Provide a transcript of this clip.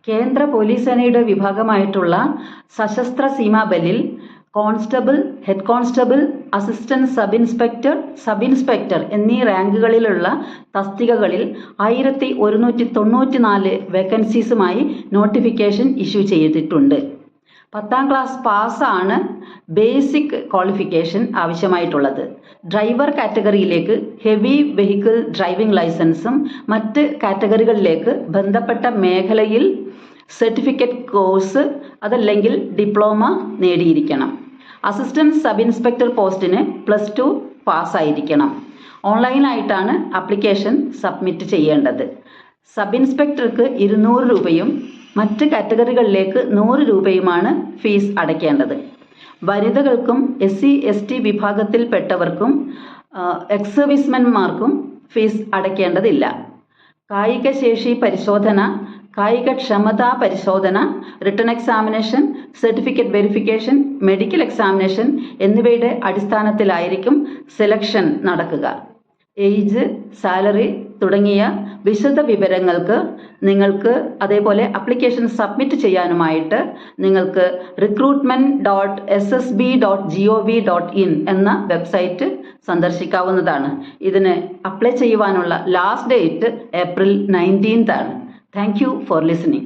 കേന്ദ്ര പോലീസ് സേനയുടെ വിഭാഗമായിട്ടുള്ള സശസ്ത്ര സീമാബലിൽ constable, head constable, assistant sub inspector എന്നീ റാങ്കുകളിലുള്ള തസ്തികകളിൽ 1194 വേക്കൻസീസുമായി നോട്ടിഫിക്കേഷൻ ഇഷ്യൂ ചെയ്തിട്ടുണ്ട്. 10ാം ക്ലാസ് പാസ്സാണ് ബേസിക് ക്വാളിഫിക്കേഷൻ ആവശ്യമായിട്ടുള്ളത്. ഡ്രൈവർ കാറ്റഗറിയിലേക്ക് ഹെവി വെഹിക്കിൾ ഡ്രൈവിംഗ് ലൈസൻസും മറ്റ് കാറ്റഗറികളിലേക്ക് ബന്ധപ്പെട്ട മേഖലയിൽ സർട്ടിഫിക്കറ്റ് കോഴ്സ് അതല്ലെങ്കിൽ ഡിപ്ലോമ നേടിയിരിക്കണം. അസിസ്റ്റന്റ് സബ് ഇൻസ്പെക്ടർ പോസ്റ്റിന് +2 പാസ്സായിരിക്കണം. ഓൺലൈനായിട്ടാണ് ആപ്ലിക്കേഷൻ സബ്മിറ്റ് ചെയ്യേണ്ടത്. സബ് ഇൻസ്പെക്ടർക്ക് 200 രൂപയും മറ്റ് കാറ്റഗറികളിലേക്ക് 100 രൂപയുമാണ് ഫീസ് അടയ്ക്കേണ്ടത്. വനിതകൾക്കും SC/ST വിഭാഗത്തിൽപ്പെട്ടവർക്കും എക്സ് സർവീസ്മെൻമാർക്കും ഫീസ് അടയ്ക്കേണ്ടതില്ല. കായികശേഷി പരിശോധന, കായികക്ഷമതാ പരിശോധന, written examination, certificate verification, medical examination എന്നിവയുടെ അടിസ്ഥാനത്തിലായിരിക്കും സെലക്ഷൻ നടക്കുക. ഏജ്, സാലറി തുടങ്ങിയ വിശദ വിവരങ്ങൾക്ക് നിങ്ങൾക്ക് അതേപോലെ ആപ്ലിക്കേഷൻ സബ്മിറ്റ് ചെയ്യാനുമായിട്ട് നിങ്ങൾക്ക് recruitment.ssb.gov.in എന്ന വെബ്സൈറ്റ് സന്ദർശിക്കാവുന്നതാണ്. ഇതിന് അപ്ലൈ ചെയ്യുവാനുള്ള ലാസ്റ്റ് ഡേറ്റ് April 19 ആണ്. Thank you for listening.